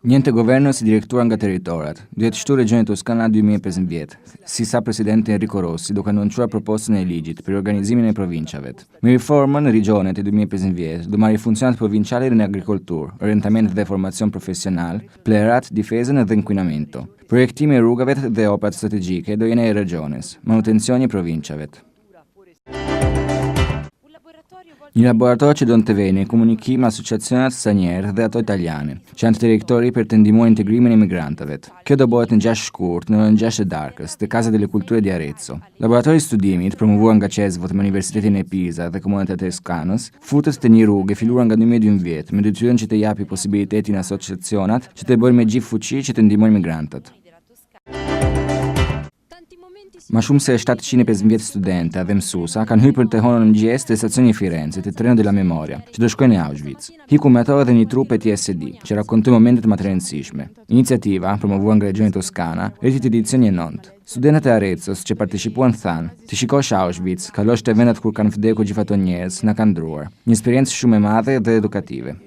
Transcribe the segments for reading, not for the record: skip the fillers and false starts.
Niente governo si direttura territorat. Dietështu Regione Toscana 2015. Si sa presidente Enrico Rossi, duke annunciuar proposta në ligjit për organizimin e provinciave. Me reformën, Regionet e 2015 do marrë funcionat provinciale në agrikolturë, orientament dhe formacion profesional, plerat, difezën dhe inquinamento. Projektimi e rrugave dhe oprat strategjike do jenë e Regiones, manutenzioni e provinciave. Një laborator që do në të veni komunikim asociacionat straniere dhe ato italiane, që janë të direktori për të ndihmuar integrimin e migrantëve. Kjo do bëhet në 6 shkurt në orën 6 e darkës te Casa delle Culture di Arezzo. Laboratori i studimit, promovuar nga Cesvot me Universitetin e Pisa dhe Komunitetin Toskanës, futet te një rrugë e filluar nga 2012 me detyrën që të japi posibilitetin asociacionat që të bëjnë me gjithë fuqi që të ndihmojnë migrantët. Ma shumë se 715 studente dhe mësuesa kanë hyrë për të hënën mëngjes te stacioni Firenze, te treno della memoria, që do shkojnë në Auschwitz. Hiku me ato edhe një trup e TSD, që rakontoi momentet më të rëndësishme. Iniciativa, promovuar nga Regione Toscana, rritit edicioni e 9. Studentët e Arezzo's që partecipuan thanë, të shikosh Auschwitz, kalosh te vendet kur kanë vdekur gjithë ato njerëz, na kanë ndruar. Një eksperiencë shumë e madhe dhe edukative.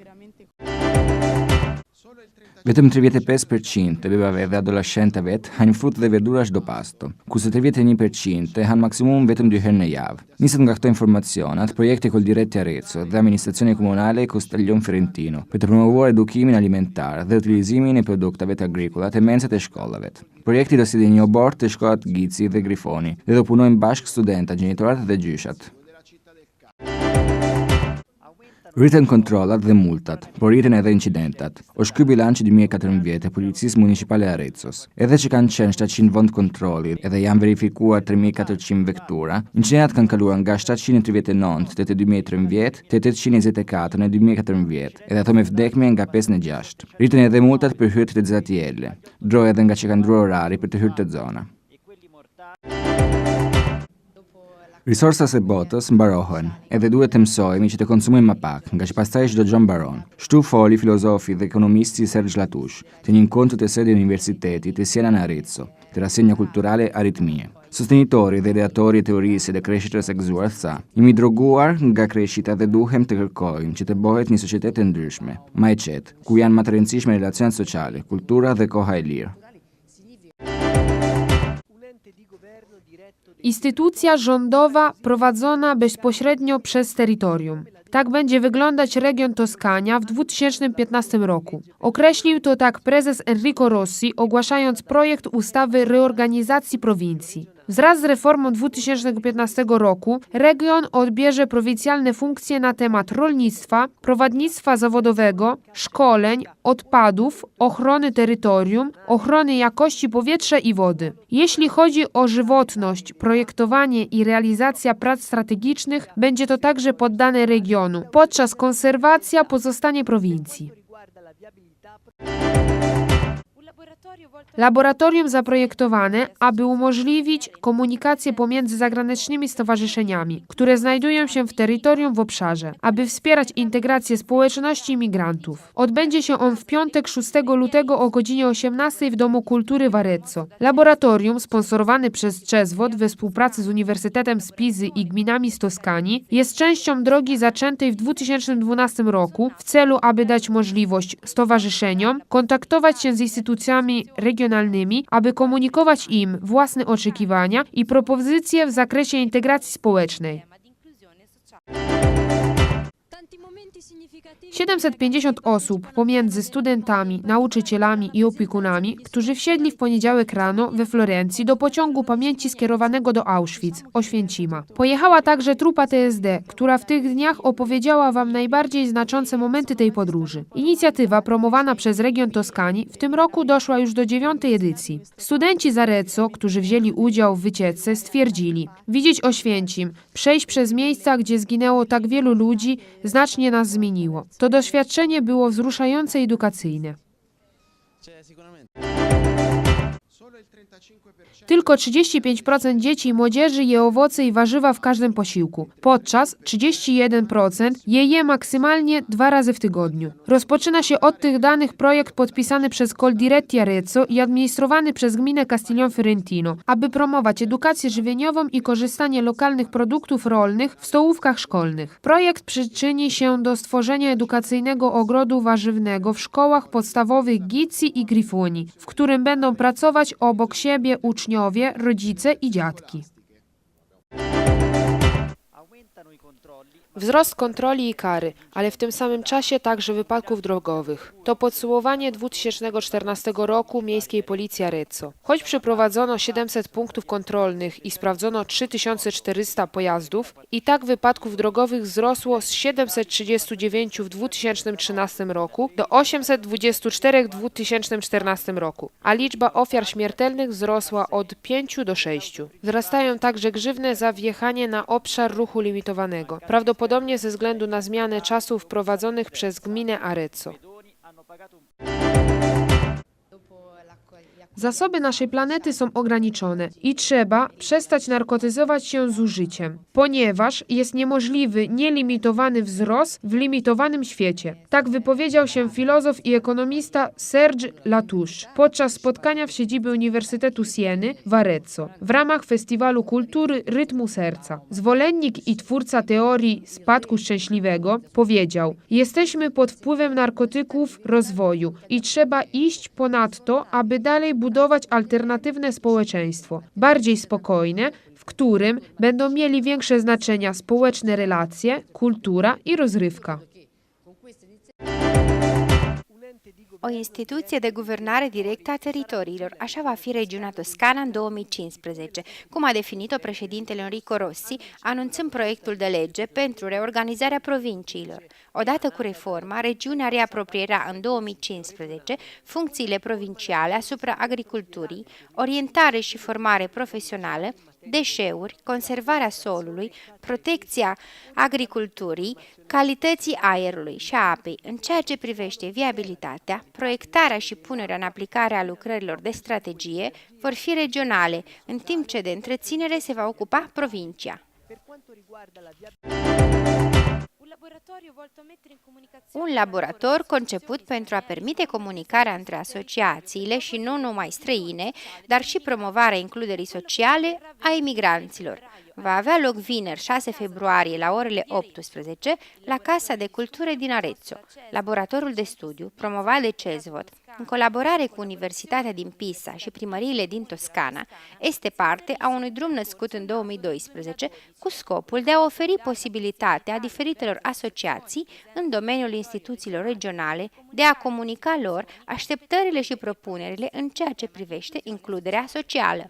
Vetëm 35% të bebave dhe adoleshentëve hanë frutë dhe verdura çdo pasto, kurse 31% hanë maksimum vetëm 2 herë në javë. Nisët nga këto informacionat, projekti Coldiretti Arezzo dhe amministrazione comunale Costellion Fiorentino për të promovuar edukimin alimentar dhe utilizimin e produktave të agrikola te menset e shkollave. Projekti do sjellë një obor të shkollat Gici dhe Grifoni dhe do punojnë bashkë studenta, gjenitorat dhe gjyshat. Rriten kontrollat dhe multat, por rriten edhe incidentat. Është ky bilanci 2014 e Policisë Municipale e Arezzo's. Edhe që kanë qenë 700 vend kontrolli edhe janë verifikuar 3400 vektura, incidentat kanë kaluar nga 739 te 2013 te 824 në 2014, edhe ato me vdekje nga 5 në 6. Rriten edhe multat për hyrje te ZTL, ndrojë edhe nga që kanë ndruar orari për të hyrë te zona. Risorsat e botës mbarohen, edhe duhet të mësojmë që të konsumojmë më pak, nga që pastaj çdo gjë mbaron. Shtu foli filozofi dhe ekonomisti Serge Latouche, te një incontro te sede universitetit te Siena në Arezzo, te rassegna culturale Aritmie. Sostenitori dhe ideatori e teorisë dhe kreshitës së gëzuar tha, jemi droguar nga kreshita dhe duhem të kërkojmë që të bëhet një societet e ndryshme, më e qetë, ku janë më të rëndësishme relacionet sociale, kultura dhe koha e lirë. Instytucja rządowa prowadzona bezpośrednio przez terytorium. Tak będzie wyglądać region Toskania w 2015 roku. Określił to tak prezes Enrico Rossi, ogłaszając projekt ustawy reorganizacji prowincji. Wraz z reformą 2015 roku region odbierze prowincjalne funkcje na temat rolnictwa, prowadnictwa zawodowego, szkoleń, odpadów, ochrony terytorium, ochrony jakości powietrza i wody. Jeśli chodzi o żywotność, projektowanie i realizacja prac strategicznych, będzie to także poddane regionu, podczas konserwacja pozostanie prowincji. Laboratorium zaprojektowane, aby umożliwić komunikację pomiędzy zagranicznymi stowarzyszeniami, które znajdują się w terytorium w obszarze, aby wspierać integrację społeczności imigrantów. Odbędzie się on w piątek 6 lutego o godzinie 18 w Domu Kultury w Arezzo. Laboratorium, sponsorowane przez Cesvot we współpracy z Uniwersytetem z Pizy i gminami z Toskanii, jest częścią drogi zaczętej w 2012 roku w celu, aby dać możliwość stowarzyszeniom kontaktować się z instytucjami regionalnymi, aby komunikować im własne oczekiwania i propozycje w zakresie integracji społecznej. 750 osób pomiędzy studentami, nauczycielami i opiekunami, którzy wsiedli w poniedziałek rano we Florencji do pociągu pamięci skierowanego do Auschwitz, Oświęcima. Pojechała także trupa TSD, która w tych dniach opowiedziała wam najbardziej znaczące momenty tej podróży. Inicjatywa promowana przez region Toskanii w tym roku doszła już do 9. edycji. Studenci z Arezzo, którzy wzięli udział w wycieczce, stwierdzili: widzieć Oświęcim, przejść przez miejsca, gdzie zginęło tak wielu ludzi, znacznie nas zmieniło. To doświadczenie było wzruszające i edukacyjne. Tylko 35% dzieci i młodzieży je owoce i warzywa w każdym posiłku, podczas 31% je maksymalnie 2 razy w tygodniu. Rozpoczyna się od tych danych projekt podpisany przez Coldiretti Arezzo i administrowany przez gminę Castiglione Fiorentino, aby promować edukację żywieniową i korzystanie lokalnych produktów rolnych w stołówkach szkolnych. Projekt przyczyni się do stworzenia edukacyjnego ogrodu warzywnego w szkołach podstawowych Gizzi i Grifoni, w którym będą pracować obok siebie uczniowie, rodzice i dziadki. Wzrost kontroli i kary, ale w tym samym czasie także wypadków drogowych. To podsumowanie 2014 roku Miejskiej Policji Arezzo. Choć przeprowadzono 700 punktów kontrolnych i sprawdzono 3400 pojazdów, i tak wypadków drogowych wzrosło z 739 w 2013 roku do 824 w 2014 roku, a liczba ofiar śmiertelnych wzrosła od 5 do 6. Wzrastają także grzywny za wjechanie na obszar ruchu limitowanego, prawdopodobnie ze względu na zmianę czasów wprowadzonych przez gminę Arezzo. Zasoby naszej planety są ograniczone i trzeba przestać narkotyzować się zużyciem, ponieważ jest niemożliwy nielimitowany wzrost w limitowanym świecie. Tak wypowiedział się filozof i ekonomista Serge Latouche podczas spotkania w siedzibie Uniwersytetu Sieny w Arezzo w ramach Festiwalu Kultury Rytmu Serca. Zwolennik i twórca teorii spadku szczęśliwego powiedział: jesteśmy pod wpływem narkotyków rozwoju i trzeba iść ponadto, aby dalej budować alternatywne społeczeństwo, bardziej spokojne, w którym będą mieli większe znaczenia społeczne relacje, kultura i rozrywka. O instituție de guvernare directă a teritoriilor, așa va fi regiunea Toscana în 2015, cum a definit-o președintele Enrico Rossi, anunțând proiectul de lege pentru reorganizarea provinciilor. Odată cu reforma, regiunea reapropriera în 2015 funcțiile provinciale asupra agriculturii, orientare și formare profesională, deșeuri, conservarea solului, protecția agriculturii, calității aerului și a apei, în ceea ce privește viabilitatea, proiectarea și punerea în aplicare a lucrărilor de strategie vor fi regionale, în timp ce de întreținere se va ocupa provincia. Un laborator conceput pentru a permite comunicarea între asociațiile și nu numai străine, dar și promovarea includerii sociale a emigranților. Va avea loc vineri 6 februarie la orele 18 la Casa de Cultură din Arezzo. Laboratorul de studiu, promovat de CESVOT, în colaborare cu Universitatea din Pisa și primăriile din Toscana, este parte a unui drum născut în 2012 cu scopul de a oferi posibilitatea diferitelor asociații în domeniul instituțiilor regionale de a comunica lor așteptările și propunerile în ceea ce privește includerea socială.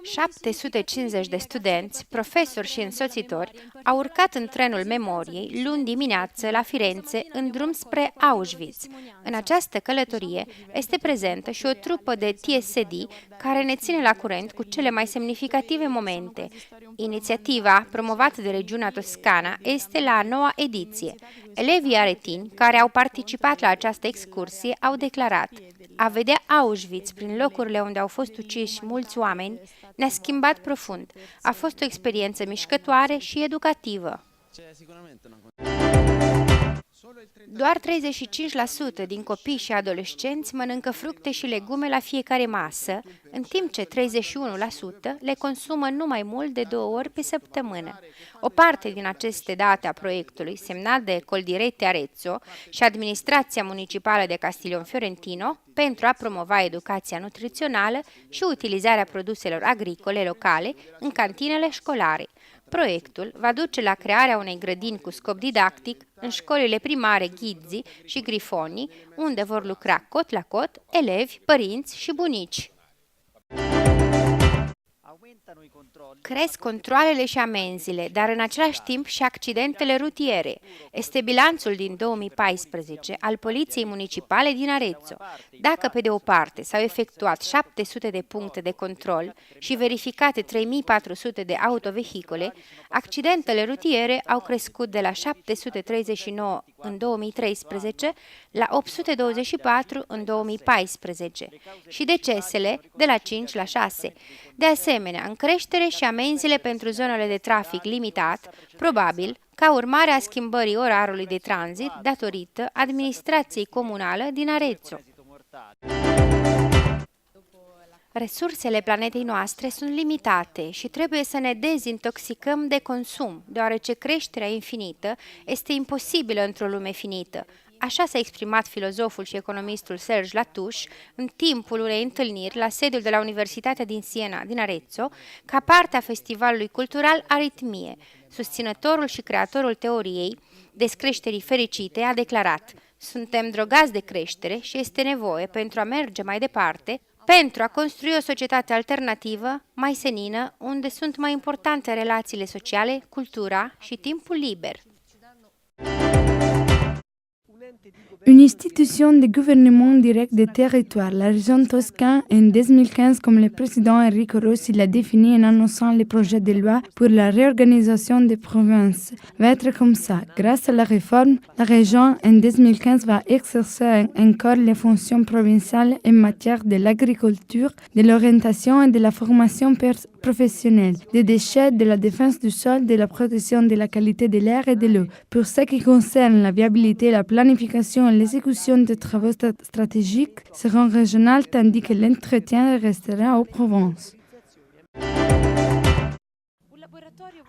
750 de studenți, profesori și însoțitori au urcat în trenul memoriei luni dimineață la Firenze în drum spre Auschwitz. În această călătorie este prezentă și o trupă de TSD care ne ține la curent cu cele mai semnificative momente. Inițiativa, promovată de regiunea Toscana, este la a 9-a ediție. Elevii aretini care au participat la această excursie au declarat: a vedea Auschwitz prin locurile unde au fost uciși mulți oameni ne-a schimbat profund. A fost o experiență mișcătoare și educativă. Doar 35% din copii și adolescenți mănâncă fructe și legume la fiecare masă, în timp ce 31% le consumă nu mai mult de 2 ori pe săptămână. O parte din aceste date a proiectului, semnat de Coldiretti Arezzo și Administrația Municipală de Castiglione Fiorentino, pentru a promova educația nutrițională și utilizarea produselor agricole locale în cantinele școlare. Proiectul va duce la crearea unei grădini cu scop didactic în școlile primare Gizzi și Grifoni, unde vor lucra cot la cot elevi, părinți și bunici. Cresc controalele și amenziile, dar în același timp și accidentele rutiere. Este bilanțul din 2014 al Poliției Municipale din Arezzo. Dacă pe de o parte s-au efectuat 700 de puncte de control și verificate 3400 de autovehicole, accidentele rutiere au crescut de la 739 în 2013 la 824 în 2014 și decesele de la 5 la 6. De asemenea, în creștere și amenziile pentru zonele de trafic limitat, probabil ca urmare a schimbării orarului de tranzit datorită administrației comunală din Arezzo. Resursele planetei noastre sunt limitate și trebuie să ne dezintoxicăm de consum, deoarece creșterea infinită este imposibilă într-o lume finită. Așa s-a exprimat filozoful și economistul Serge Latouche în timpul unei întâlniri la sediul de la Universitatea din Siena, din Arezzo, ca parte a festivalului cultural Aritmie. Susținătorul și creatorul teoriei descreșterii fericite a declarat: "Suntem drogați de creștere și este nevoie, pentru a merge mai departe, pentru a construi o societate alternativă, mai senină, unde sunt mai importante relațiile sociale, cultura și timpul liber." Une institution de gouvernement direct des territoires, la région Toscane, en 2015, comme le président Enrico Rossi l'a défini en annonçant le projet de loi pour la réorganisation des provinces, va être comme ça. Grâce à la réforme, la région, en 2015, va exercer encore les fonctions provinciales en matière de l'agriculture, de l'orientation et de la formation professionnelle, des déchets, de la défense du sol, de la protection de la qualité de l'air et de l'eau. Pour ce qui concerne la viabilité, la planification et l'exécution des travaux stratégiques seront régionales, tandis que l'entretien restera aux provinces.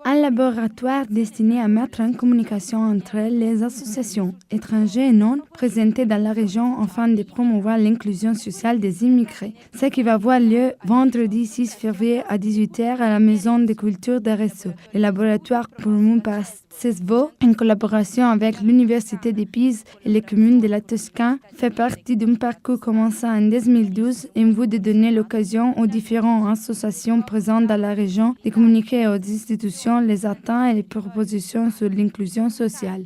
Un laboratoire destiné à mettre en communication entre les associations étrangères et non présentées dans la région afin de promouvoir l'inclusion sociale des immigrés. Ce qui va avoir lieu vendredi 6 février à 18h à la Maison de Culture d'Arezzo. Le laboratoire promu par CESVO, en collaboration avec l'Université de Pise et les communes de la Toscane, fait partie d'un parcours commençant en 2012 en vue de donner l'occasion aux différentes associations présentes dans la région de communiquer aux institutions les attentes et les propositions sur l'inclusion sociale.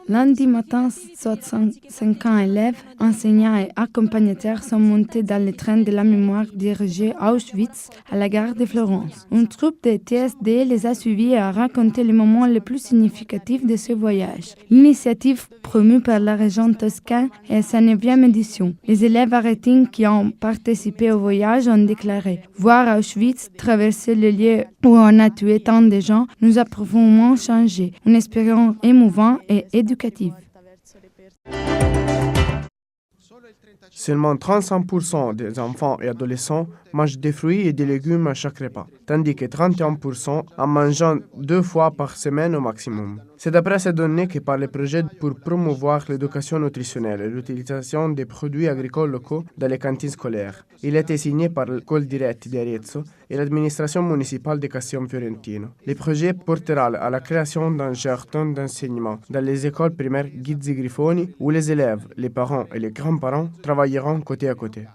Lundi matin, 65 élèves, enseignants et accompagnateurs sont montés dans le train de la mémoire dirigé à Auschwitz, à la gare de Florence. Une troupe de TSD les a suivis et a raconté les moments les plus significatifs de ce voyage. L'initiative promue par la région Toscane est sa 9e édition. Les élèves arrêtés qui ont participé au voyage ont déclaré « Voir Auschwitz, traverser le lieu où on a tué tant de gens, nous a profondément changé. Une expérience émouvante et éducative. Seulement 35% des enfants et adolescents mangent des fruits et des légumes à chaque repas, tandis que 31% en mangent 2 fois par semaine au maximum. C'est d'après ces données que par le projet pour promouvoir l'éducation nutritionnelle et l'utilisation des produits agricoles locaux dans les cantines scolaires. Il a été signé par l'école directe d'Arezzo et l'administration municipale de Castione Fiorentino. Le projet portera à la création d'un jardin d'enseignement dans les écoles primaires Ghizzi Grifoni où les élèves, les parents et les grands-parents travailleront côté à côté.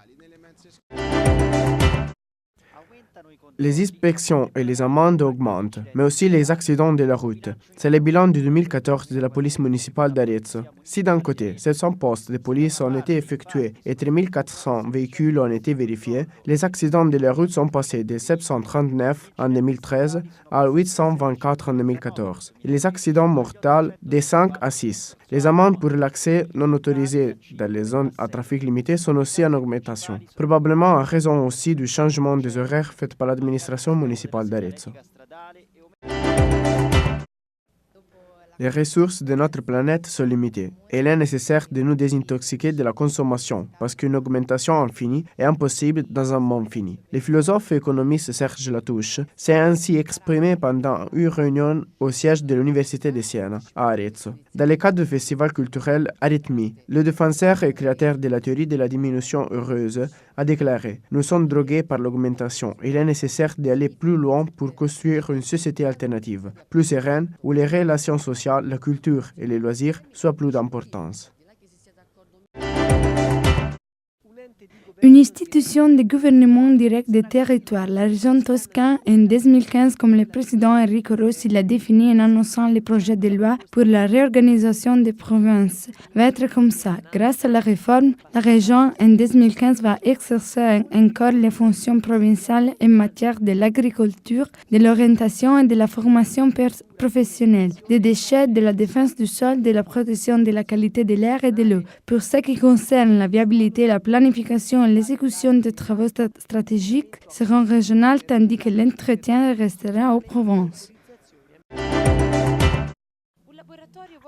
Les inspections et les amendes augmentent, mais aussi les accidents de la route. C'est le bilan de 2014 de la police municipale d'Arezzo. Si d'un côté, 700 postes de police ont été effectués et 3400 véhicules ont été vérifiés, les accidents de la route sont passés de 739 en 2013 à 824 en 2014, et les accidents mortels de 5 à 6. Les amendes pour l'accès non autorisé dans les zones à trafic limité sont aussi en augmentation, probablement en raison aussi du changement des horaires faits par l'administration municipale d'Arezzo. Les ressources de notre planète sont limitées et il est nécessaire de nous désintoxiquer de la consommation parce qu'une augmentation infinie est impossible dans un monde fini. Le philosophe et économiste Serge Latouche s'est ainsi exprimé pendant une réunion au siège de l'Université de Siena, à Arezzo. Dans le cadre du festival culturel Aritmie, le défenseur et créateur de la théorie de la diminution heureuse a déclaré « Nous sommes drogués par l'augmentation. Il est nécessaire d'aller plus loin pour construire une société alternative, plus sereine, où les relations sociales, la culture et les loisirs soient plus d'importance. » Une institution de gouvernement direct des territoires, la région Toscane, en 2015, comme le président Enrico Rossi l'a défini en annonçant les projets de loi pour la réorganisation des provinces, va être comme ça. Grâce à la réforme, la région en 2015 va exercer encore les fonctions provinciales en matière de l'agriculture, de l'orientation et de la formation professionnelle, des déchets, de la défense du sol, de la protection de la qualité de l'air et de l'eau. Pour ce qui concerne la viabilité, la planification et l'exécution des travaux stratégiques seront régionales tandis que l'entretien restera aux provinces.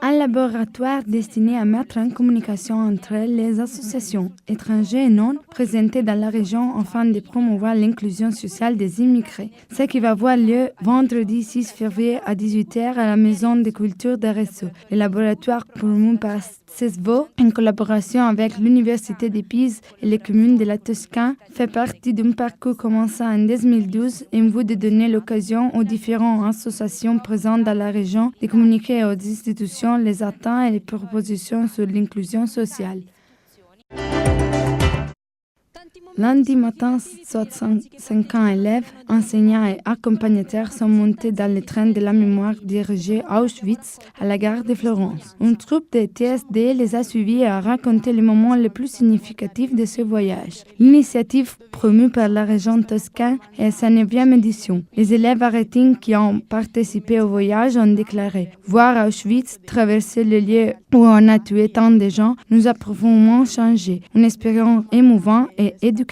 Un laboratoire destiné à mettre en communication entre les associations étrangères et non présentées dans la région afin de promouvoir l'inclusion sociale des immigrés. Ce qui va avoir lieu vendredi 6 février à 18h à la Maison de Culture d'Arezzo. Le laboratoire promu par CESVO, en collaboration avec l'Université de Pise et les communes de la Toscane, fait partie d'un parcours commençant en 2012 en vue de donner l'occasion aux différentes associations présentes dans la région de communiquer aux institutions les attentes et les propositions sur l'inclusion sociale. Lundi matin, 65 élèves, enseignants et accompagnateurs sont montés dans le train de la mémoire dirigé à Auschwitz, à la gare de Florence. Une troupe de TSD les a suivis et a raconté les moments les plus significatifs de ce voyage. L'initiative promue par la région Toscane est sa 9e édition. Les élèves arrêtés qui ont participé au voyage ont déclaré « Voir Auschwitz, traverser le lieu où on a tué tant de gens, nous a profondément changé. Une expérience émouvante et éducative.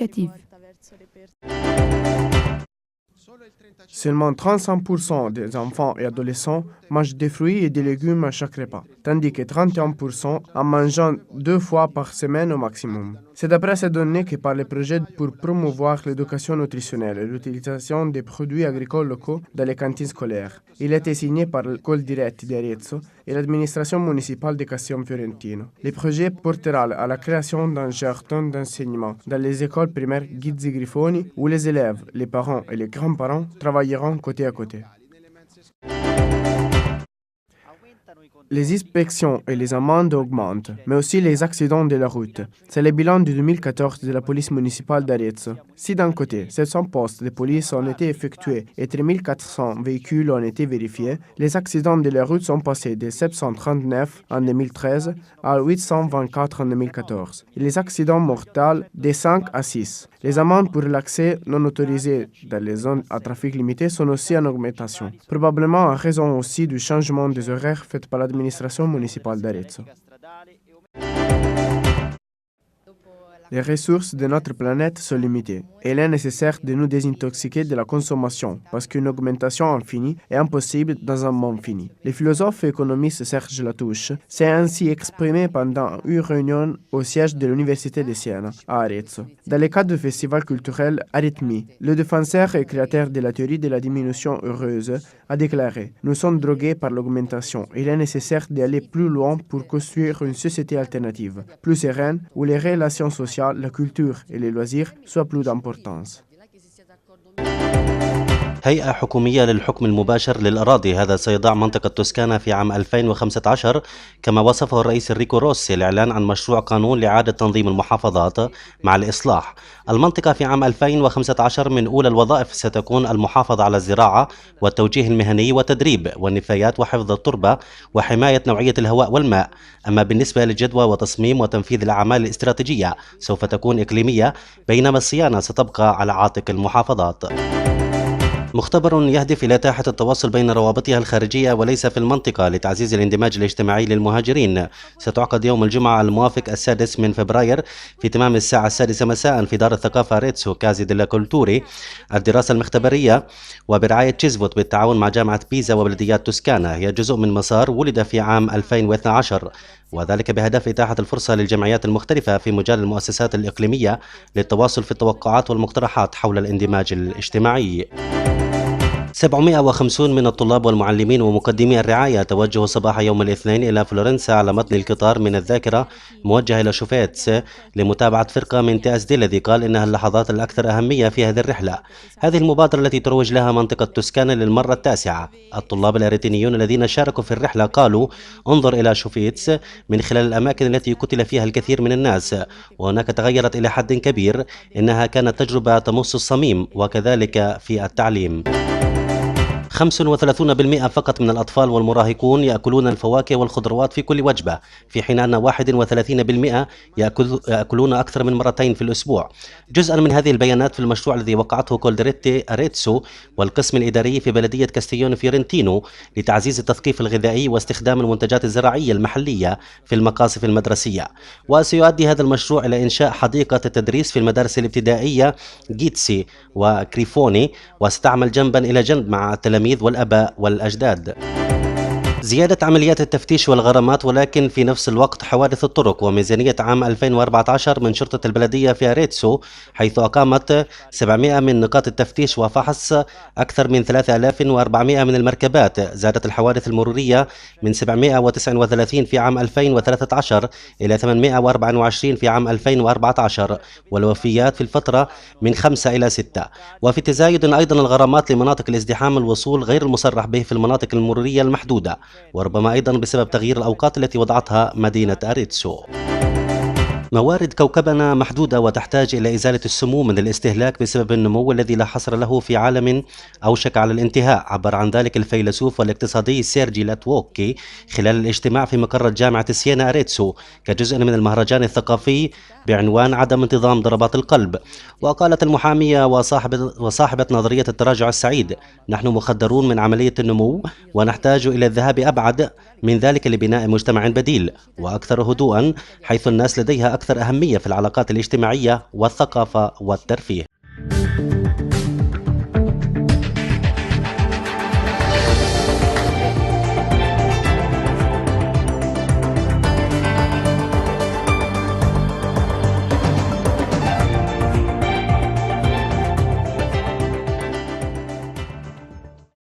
Seulement 35% des enfants et adolescents mangent des fruits et des légumes à chaque repas, tandis que 31% en mangent 2 fois par semaine au maximum. C'est d'après ces données que par le projet pour promouvoir l'éducation nutritionnelle et l'utilisation des produits agricoles locaux dans les cantines scolaires. Il a été signé par l'école directe d'Arezzo et l'administration municipale de Castione Fiorentino. Le projet portera à la création d'un jardin d'enseignement dans les écoles primaires Ghizzi Grifoni où les élèves, les parents et les grands-parents travailleront côté à côté. Les inspections et les amendes augmentent, mais aussi les accidents de la route. C'est le bilan de 2014 de la police municipale d'Arezzo. Si d'un côté, 700 postes de police ont été effectués et 3400 véhicules ont été vérifiés, les accidents de la route sont passés de 739 en 2013 à 824 en 2014. Et les accidents mortels de 5 à 6. Les amendes pour l'accès non autorisé dans les zones à trafic limité sont aussi en augmentation, probablement en raison aussi du changement des horaires faits par l'administration municipale d'Arezzo. Les ressources de notre planète sont limitées et il est nécessaire de nous désintoxiquer de la consommation parce qu'une augmentation infinie est impossible dans un monde fini. Le philosophe et économiste Serge Latouche s'est ainsi exprimé pendant une réunion au siège de l'Université de Siena, à Arezzo. Dans le cadre du festival culturel Arythmie, le défenseur et créateur de la théorie de la diminution heureuse a déclaré « Nous sommes drogués par l'augmentation. Il est nécessaire d'aller plus loin pour construire une société alternative, plus sereine, où les relations sociales, la culture et les loisirs soient plus d'importance. » هيئة حكومية للحكم المباشر للأراضي، هذا سيضع منطقة توسكانا في عام 2015 كما وصفه الرئيس إنريكو روسي الإعلان عن مشروع قانون لإعادة تنظيم المحافظات مع الإصلاح. المنطقة في عام 2015 من أولى الوظائف ستكون المحافظة على الزراعة والتوجيه المهني والتدريب والنفايات وحفظ التربة وحماية نوعية الهواء والماء. أما بالنسبة للجدوى وتصميم وتنفيذ الأعمال الاستراتيجية سوف تكون إقليمية، بينما الصيانة ستبقى على عاتق المحافظات. مختبر يهدف إلى إتاحة التواصل بين روابطها الخارجية وليس في المنطقة لتعزيز الاندماج الاجتماعي للمهاجرين ستعقد يوم الجمعة الموافق 6 من فبراير في تمام الساعة 6 مساء في دار الثقافة ريتسو كازي ديلا كولتوري الدراسة المختبرية وبرعاية تشيزفوت بالتعاون مع جامعة بيزا وبلديات توسكانا. هي جزء من مسار ولد في عام 2012 وذلك بهدف إتاحة الفرصة للجمعيات المختلفة في مجال المؤسسات الإقليمية للتواصل في التوقعات والمقترحات حول الاندماج الاجتماعي. 750 من الطلاب والمعلمين ومقدمي الرعاية توجهوا صباح يوم الاثنين إلى فلورنسا على متن القطار من الذاكرة موجه إلى شوفيتس لمتابعة فرقة من TSD الذي قال إنها اللحظات الأكثر أهمية في هذه الرحلة. هذه المبادرة التي تروج لها منطقة توسكانا للمرة التاسعة. الطلاب الأريترينيون الذين شاركوا في الرحلة قالوا: انظر إلى شوفيتس من خلال الأماكن التي قتل فيها الكثير من الناس، وهناك تغيرت إلى حد كبير. إنها كانت تجربة تمس الصميم، وكذلك في التعليم. 35% فقط من الأطفال والمراهقون يأكلون الفواكه والخضروات في كل وجبة، في حين أن 31% يأكلون أكثر من مرتين في الأسبوع. جزءا من هذه البيانات في المشروع الذي وقعته كولدريتي أريتسو والقسم الإداري في بلدية كاستيون فيورنتينو لتعزيز التثقيف الغذائي واستخدام المنتجات الزراعية المحلية في المقاصف المدرسية. وسيؤدي هذا المشروع إلى إنشاء حديقة التدريس في المدارس الابتدائية جيتسي وكريفوني، وستعمل جنبا إلى جنب مع التلاميذ والآباء والأجداد. زيادة عمليات التفتيش والغرامات، ولكن في نفس الوقت حوادث الطرق. وميزانية عام 2014 من شرطة البلدية في أريتسو، حيث أقامت 700 من نقاط التفتيش وفحص أكثر من 3400 من المركبات. زادت الحوادث المرورية من 739 في عام 2013 إلى 824 في عام 2014، والوفيات في الفترة من 5 إلى 6. وفي تزايد أيضا الغرامات لمناطق الازدحام الوصول غير المصرح به في المناطق المرورية المحدودة، وربما أيضا بسبب تغيير الأوقات التي وضعتها مدينة أريتسو. موارد كوكبنا محدودة وتحتاج إلى إزالة السموم من الاستهلاك بسبب النمو الذي لا حصر له في عالم أوشك على الانتهاء. عبر عن ذلك الفيلسوف والاقتصادي سيرجي لاتووكي خلال الاجتماع في مقر جامعة سيينا أريتسو كجزء من المهرجان الثقافي بعنوان عدم انتظام ضربات القلب. وقالت المحامية وصاحبة نظرية التراجع السعيد: نحن مخدرون من عملية النمو ونحتاج إلى الذهاب أبعد من ذلك لبناء مجتمع بديل وأكثر هدوءا، حيث الناس لديها أكثر أهمية في العلاقات الاجتماعية والثقافة والترفيه.